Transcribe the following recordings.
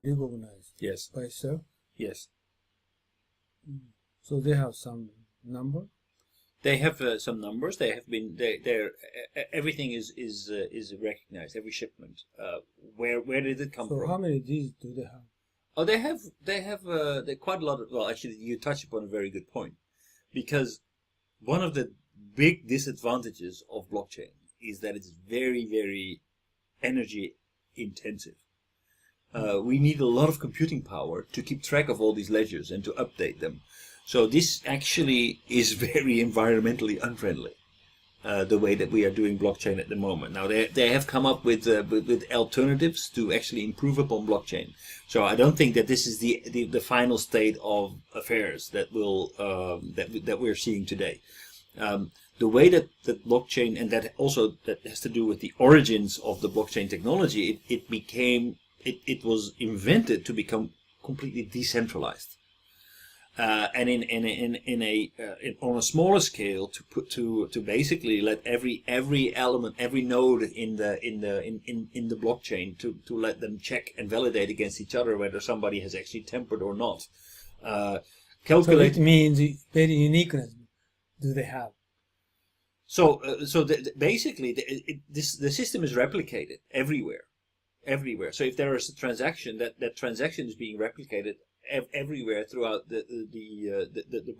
recognized Yes. by itself. Yes. So they have some number. They have some numbers. They have been. They're everything is recognized. Every shipment. Where did it come So from? how many Ds do they have? Oh, they have quite a lot of. Well, actually, you touched upon a very good point, because one of the big disadvantages of blockchain is that it's very, very energy intensive. We need a lot of computing power to keep track of all these ledgers and to update them. So this actually is very environmentally unfriendly, the way that we are doing blockchain at the moment. Now they have come up with alternatives to actually improve upon blockchain. So I don't think that this is the final state of affairs that will that we're seeing today. The way that blockchain, and that also that has to do with the origins of the blockchain technology, it was invented to become completely decentralized. And on a smaller scale, to basically let every element, every node in the blockchain to let them check and validate against each other whether somebody has actually tampered or not. Calculate. So it means very uniqueness do they have. So basically the system is replicated everywhere. So if there is a transaction, that transaction is being replicated everywhere throughout the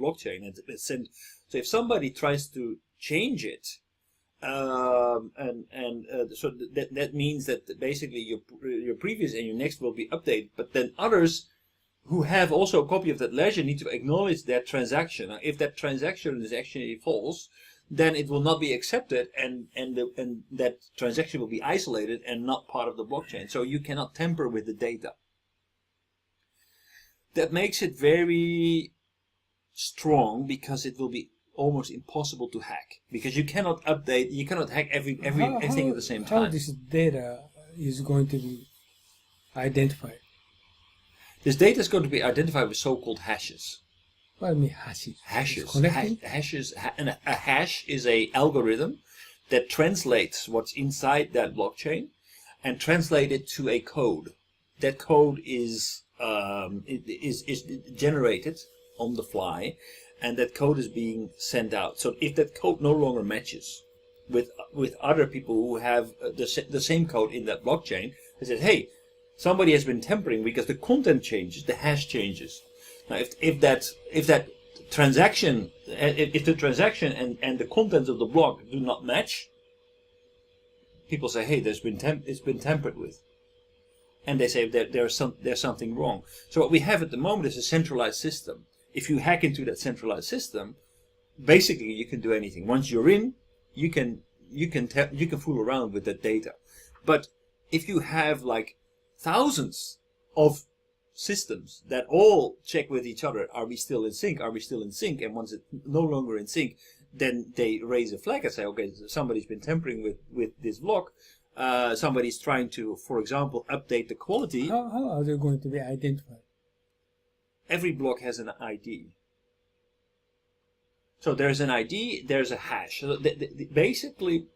blockchain, and it's sent. So if somebody tries to change it, so that means that basically your previous and your next will be updated, but then others who have also a copy of that ledger need to acknowledge that transaction. Now, if that transaction is actually false, then it will not be accepted, and that transaction will be isolated and not part of the blockchain. So you cannot tamper with the data. That makes it very strong because it will be almost impossible to hack, because you cannot update, you cannot hack everything at the same time. How this data is going to be identified? This data is going to be identified with so-called hashes. What do you mean hashes? Hashes. And a hash is a algorithm that translates what's inside that blockchain and translate it to a code. That code is generated on the fly, and that code is being sent out. So if that code no longer matches with other people who have the same code in that blockchain, they say, hey, somebody has been tampering because the content changes, the hash changes. Now, if the transaction and the contents of the block do not match, people say, hey, it's been tampered with. And they say that there's something wrong. So what we have at the moment is a centralized system. If you hack into that centralized system, basically you can do anything. Once you're in, you can fool around with that data. But if you have like thousands of systems that all check with each other, are we still in sync? Are we still in sync? And once it's no longer in sync, then they raise a flag and say, okay, somebody's been tampering with this block. Somebody's trying to, for example, update the quality. How are they going to be identified? Every block has an ID. So there's an ID, there's a hash. So basically,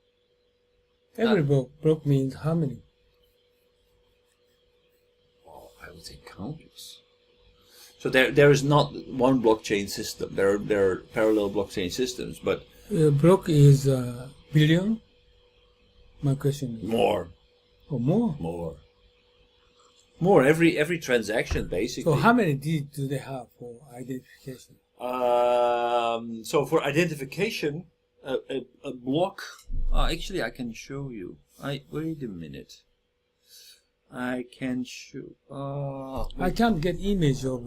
every block means how many? Well, I would say countless. So there is not one blockchain system. There are parallel blockchain systems, but block is billion. My question is more. Oh, more. More. Every transaction basically. So how many Ds do they have for identification? So for identification, a block. Actually, I can show you. Wait a minute. I can show. I can't get image of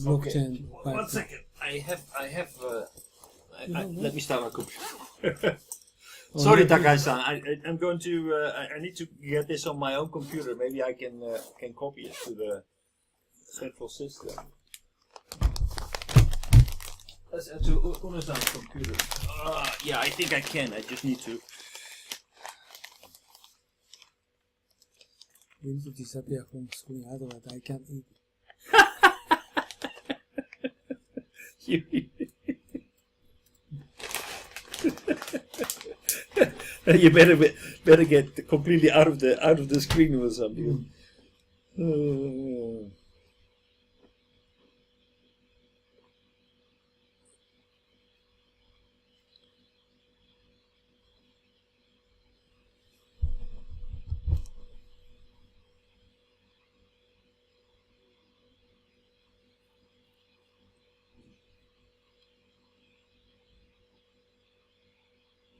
blockchain. Okay. One second. I have. Let me start my computer. Sorry, Takai-san. I'm going to. I need to get this on my own computer. Maybe I can copy it to the central system. To Uno-san's computer. Yeah, I think I can. I just need to. You need to disappear from screen, otherwise I can't eat it. You better get completely out of the screen or something.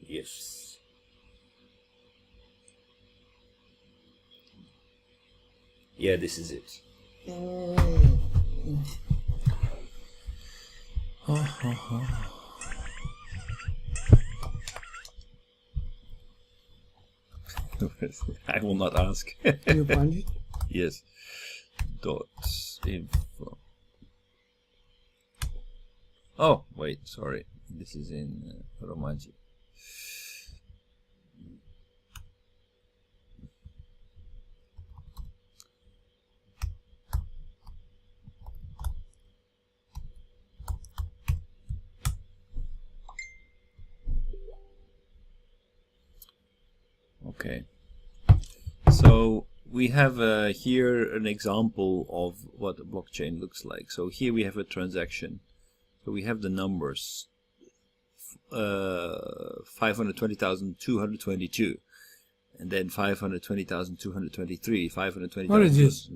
Yes. Yeah, this is it. I will not ask. Can you find it? Yes. Dot info. Oh, wait, sorry. This is in Romanji. Okay. So we have here an example of what a blockchain looks like. So here we have a transaction. So we have the numbers 520,222, and then 520,223, 520,000. What is this?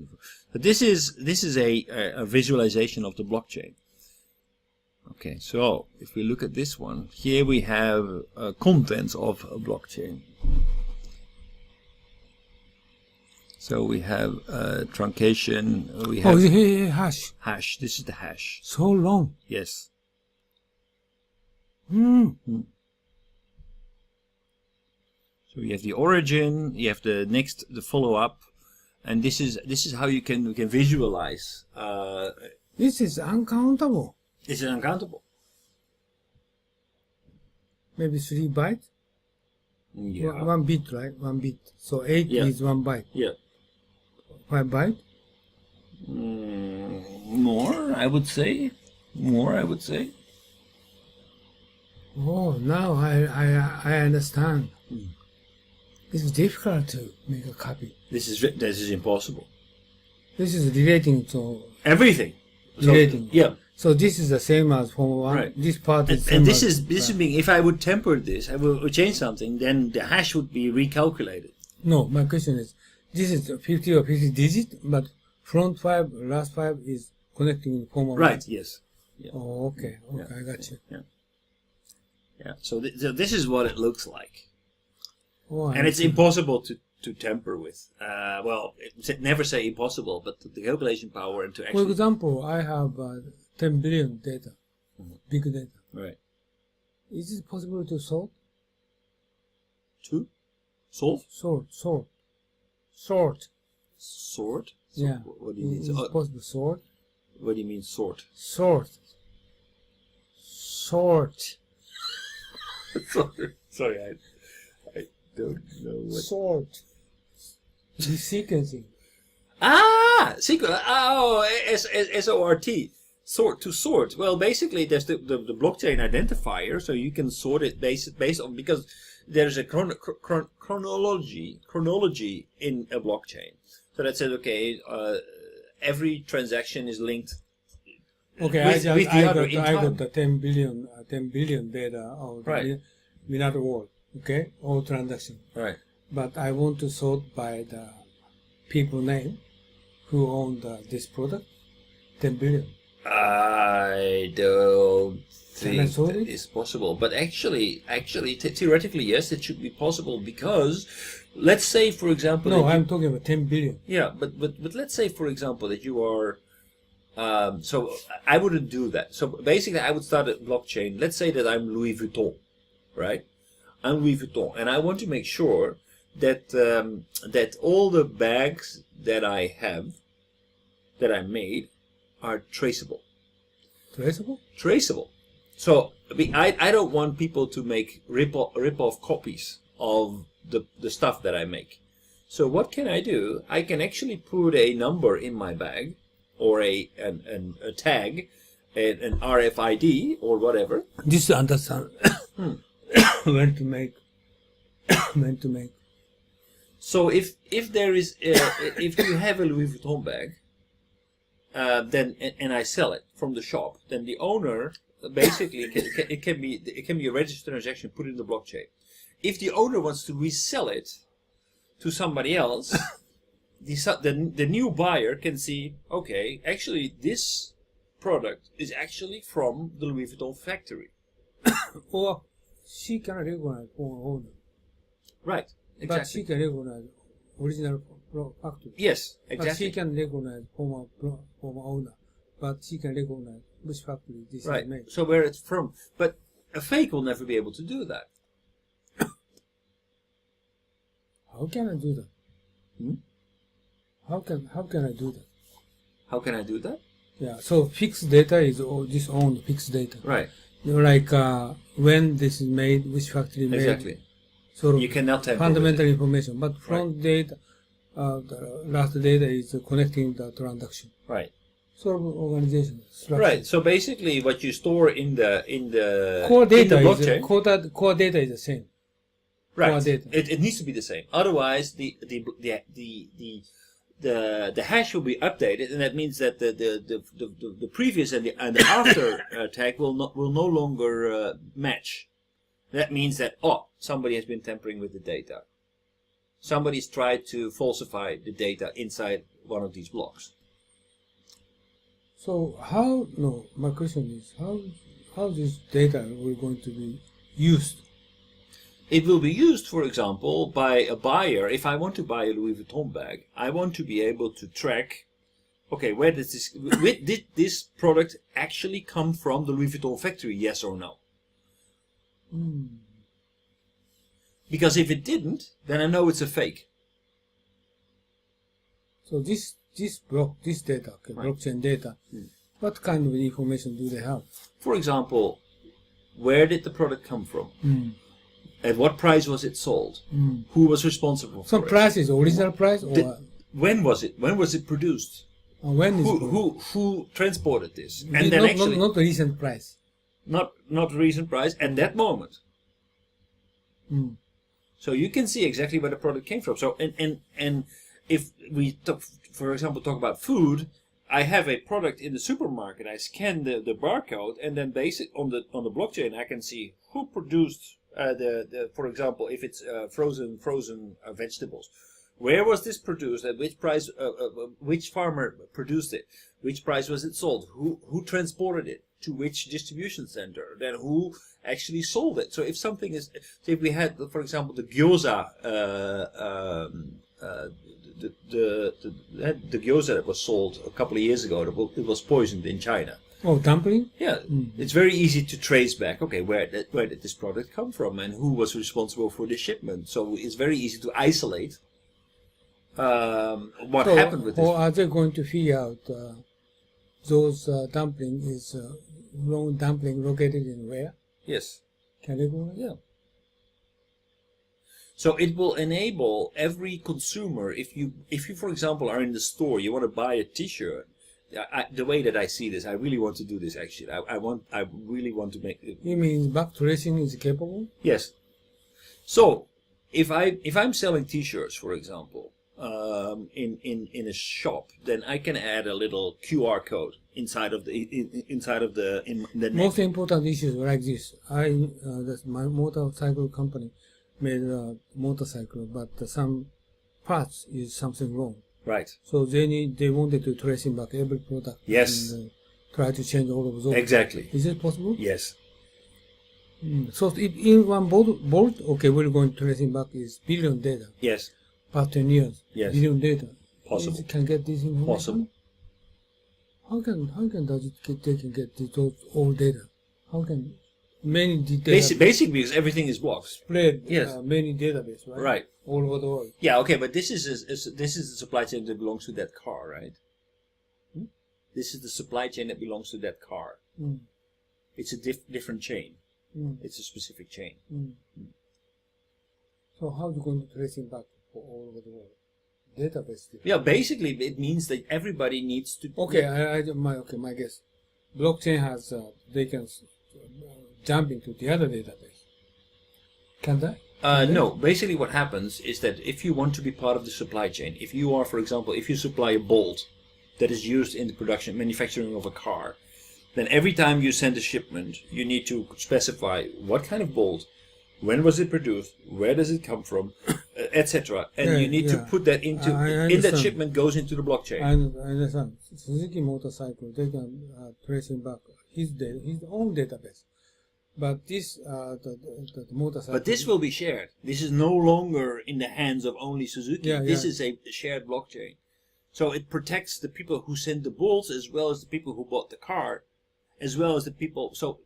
But this is a visualization of the blockchain. Okay, so if we look at this one, here we have contents of a blockchain. So we have truncation. We have hash. hash. This is the hash. So long. Yes. Hmm. So you have the origin. You have the follow up, and this is how you can visualize. This is uncountable. It's uncountable. Maybe 3 bytes. Yeah. 1 bit, right? 1 bit. So 8 Yeah. is 1 byte. Yeah. 5 byte. More, I would say. More, I would say. Oh, now I understand. It's difficult to make a copy. This is impossible. This is relating to Everything. relating. Yeah. So this is the same as Form 1. Right. This part is And same this as- is being, if I would temper this, I will change something, then the hash would be recalculated. No, my question is, this is 50 or 50 digit, but front 5, last 5 is connecting in Form 1. Right. Yes. Yeah. Oh, okay. Okay, Yeah. I got you. Yeah. Yeah. So this is what it looks like, Oh, I and it's see. impossible to temper with. Well, never say impossible, but the calculation power and to For actually. example, I have 10 billion data, big data. Right. Is it possible to sort? To solve. Sort. Sort. Yeah. What do you mean? Is it possible to sort? What do you mean sort? Sort. Sorry, I don't know what. Sort. The sequencing. Sequence. Oh, S-O-R-T. Sort, to sort. Well, basically, there's the blockchain identifier, so you can sort it based on, because there's a chronology in a blockchain. So that says, okay, every transaction is linked. Okay, with the other in I time. got the 10 billion data of the Right. without world. Okay, all transaction. Right. But I want to sort by the people name who own this product. 10 billion. I don't Can I think solve that it? is possible. But actually, theoretically, yes, it should be possible, because let's say, for example, No, that you- I'm talking about 10 billion. yeah, but let's say, for example, that you are. So I wouldn't do that. So basically, I would start a blockchain. Let's say that I'm Louis Vuitton, right? I'm Louis Vuitton, and I want to make sure that that all the bags that I have, that I made, are traceable. Traceable? So I don't want people to make rip-off copies of the stuff that I make. So what can I do? I can actually put a number in my bag, or a tag, an RFID or whatever. This to understand when to make So if there is if you have a Louis Vuitton bag, then and I sell it from the shop, then the owner basically it can be a registered transaction put in the blockchain. If the owner wants to resell it to somebody else, the new buyer can see, okay, actually this product is actually from the Louis Vuitton factory. Or she can recognize former owner. Right. Exactly. But she can recognize original factory. Yes, But exactly. she can recognize former owner. But she can recognize which factory this Right. is made. So where it's from. But a fake will never be able to do that. How can I do that? Hmm? How can I do that? How can I do that? Yeah. So fixed data is this own fixed data. Right. You know, like when this is made, which factory made. Exactly. Sort of You cannot tamper fundamental with it. information. But front data, the last data is connecting the transaction. Right. Sort of organization structure. Right. So basically, what you store in the Core data in the is blockchain, core data is the same. right? core data. It needs to be the same. Otherwise, the hash will be updated, and that means that the previous and the after tag will no longer match. That means that somebody has been tampering with the data. Somebody's tried to falsify the data inside one of these blocks. So my question is how this data will going to be used? It will be used, for example, by a buyer. If I want to buy a Louis Vuitton bag, I want to be able to track, okay, did this product actually come from the Louis Vuitton factory, yes or no? Because if it didn't, then I know it's a fake. So this data, okay, Right. blockchain data, what kind of information do they have? For example, where did the product come from? At what price was it sold? Who was responsible So for it? price is original price or When was it? When was it produced? when is it? Who transported this? Not- And then actually, not the recent price. not the recent price at that moment. So you can see exactly where the product came from. So and if we talk, for example, talk about food, I have a product in the supermarket. I scan the barcode, and then on the blockchain, I can see who produced for example, if it's frozen vegetables. Where was this produced? At which price? Which farmer produced it? Which price was it sold? Who transported it to which distribution center? Then who actually sold it? So if something is, say, if we had, for example, the gyoza, the gyoza that was sold a couple of years ago, it was poisoned in China. Oh, dumpling? Yeah, it's very easy to trace back. Okay, where did this product come from, and who was responsible for the shipment? So it's very easy to isolate what happened with this. Or are they going to figure out those dumpling is wrong dumpling located in where? Yes. Can they go? Yeah. So it will enable every consumer. If you, for example, are in the store, you want to buy a T-shirt. The way that I see this, I really want to do this. Actually, I really want to make it. You mean back tracing is capable? Yes. So if I'm selling T-shirts, for example, in a shop, then I can add a little QR code inside of the neck. Most important issues like this. That's my motorcycle company made a motorcycle, but some parts is something wrong. Right. So they wanted to tracing back every product. Yes. And try to change all of those. Exactly. Is it possible? Yes. So if in one bolt, okay, we're going to tracing back is billion data. Yes. Past 10 years. Yes. Billion data. Possible. It can get this information? Possible. How can they can get those old data? How can many data Basically, because everything is blocked. spread Yes. many database, right? Right. All over the world. Yeah. Okay, but this is the supply chain that belongs to that car, right? This is the supply chain that belongs to that car. It's a different chain. It's a specific chain. So how are you going to trace it back for all over the world? Database. Yeah, basically it means that everybody needs to. Okay, my guess. Blockchain has they can jump into the other database. Can they? No, basically what happens is that if you want to be part of the supply chain, if you are, for example, if you supply a bolt that is used in the production, manufacturing of a car, then every time you send a shipment, you need to specify what kind of bolt, when was it produced, where does it come from, etc. And you need to put that into, in that shipment goes into the blockchain. I understand. Suzuki motorcycle, they can tracing back his own database. But this, the motorcycle. But this will be shared. This is no longer in the hands of only Suzuki. This is a shared blockchain. So it protects the people who send the bolts as well as the people who bought the car, as well as the people. So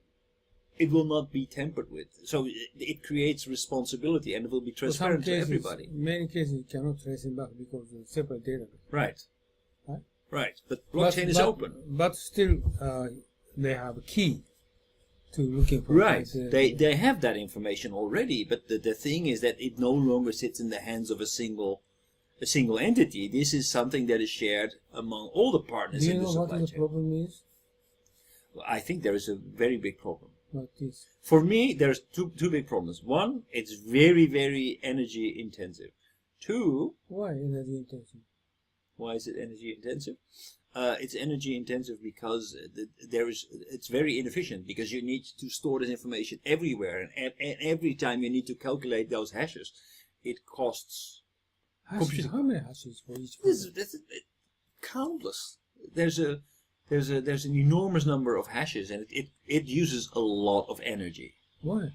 it will not be tampered with. So it creates responsibility and it will be transparent to everybody. In many cases, you cannot trace it back because of separate database. Right. Right. But blockchain is open. But still, they have a key to looking for. Right. They have that information already, but the thing is that it no longer sits in the hands of a single entity. This is something that is shared among all the partners in the supply chain. Do you know what the problem is? Well, I think there is a very big problem. What is? For me, there's two big problems. One, it's very, very energy intensive. Two, why energy intensive? Why is it energy intensive? It's energy intensive because it's very inefficient, because you need to store this information everywhere, and every time you need to calculate those hashes, it costs. Hashes? How many hashes for each? Countless. There's an enormous number of hashes, and it uses a lot of energy. Why?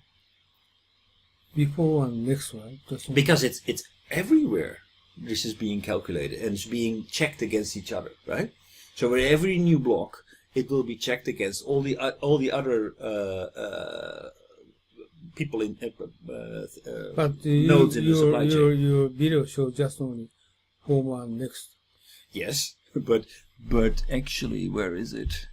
Before one, next one. Because it's everywhere. This is being calculated and it's being checked against each other, right? So with every new block, it will be checked against all the other people in nodes in the supply chain. Your video shows just only home one next. Yes, but actually, where is it?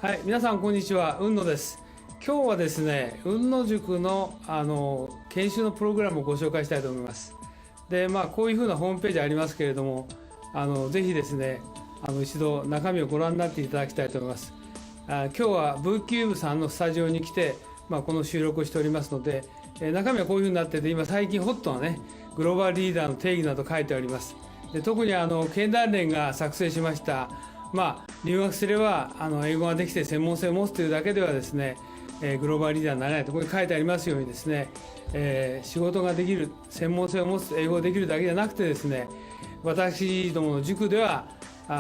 はい、皆さんこんにちは、雲野です。今日はですね、雲野塾の研修のプログラムをご紹介したいと思います。で、こういうふうなホームページありますけれども、ぜひですね、一度中身をご覧になっていただきたいと思います。今日はブーキューブさんのスタジオに来て、この収録をしておりますので、中身はこういうふうになってて、今最近ホットなね、グローバルリーダーの定義など書いてあります。で、特に経団連が作成しました留学すれば英語ができて専門性を持つというだけではですね、グローバルリーダーになれないとここに書いてありますようにですね、仕事ができる、専門性を持つ、英語ができるだけじゃなくてですね、私どもの塾では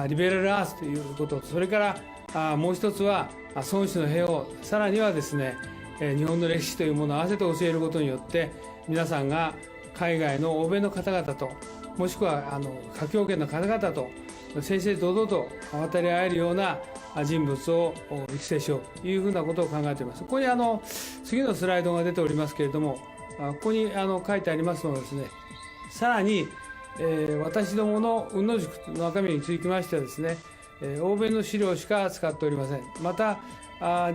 リベラルアースということ、それからもう一つは孫子の平和、さらにはですね、日本の歴史というものを合わせて教えることによって皆さんが海外の欧米の方々と、もしくは華僑圏の方々と正々堂々と渡り合えるような人物を育成しようというふうなことを考えています。ここに次のスライドが出ておりますけれども、ここに書いてありますのはですね、さらに、私どもの雲野塾の中身につきましてはですね、欧米の資料しか使っておりません。また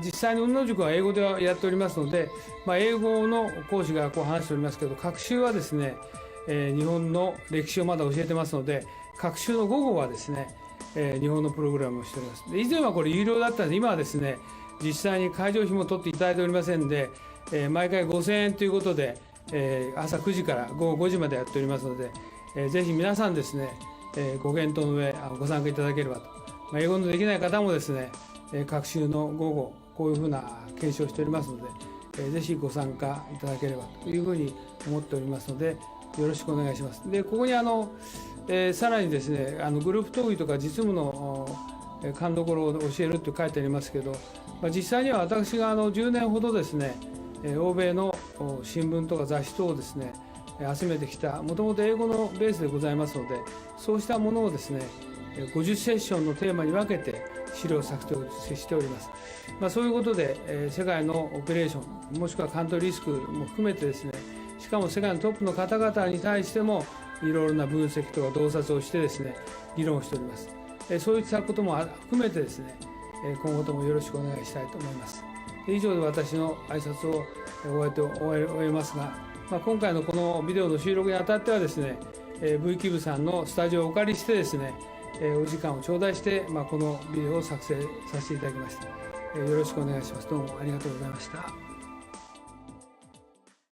実際に雲野塾は英語でやっておりますので、英語の講師がこう話しておりますけど、学習はですね、日本の歴史をまだ教えてますので、学習の午後はですね、日本のプログラムをしております。で、以前はこれ有料だったので、今はですね、実際に会場費も取っていただいておりませんで、毎回5000円ということで、朝9時から午後5時までやっておりますので、ぜひ皆さんですね、ご検討の上ご参加いただければと。英語のできない方もですね、学習の午後こういうふうな研修をしておりますので、ぜひご参加いただければというふうに思っておりますので、よろしくお願いします。で、ここにさらにですね、グループ討議とか実務の勘どころを教えるって書いてありますけど、実際には私が10年ほどですね、欧米の新聞とか雑誌等をですね、集めてきた、もともと英語のベースでございますので、そうしたものをですね、50セッションのテーマに分けて資料作成しております。そういうことで、世界のオペレーション、もしくはカントリーリスクも含めてですね、しかも世界のトップの方々に対してもいろいろな分析とか洞察をしてですね、議論しております。そういったことも含めてですね、今後ともよろしくお願いしたいと思います。以上で私の挨拶を終えますが、今回のこのビデオの収録にあたってはですね、V キブさんのスタジオをお借りしてですね、お時間を頂戴して、このビデオを作成させていただきました。よろしくお願いします。どうもありがとうございました。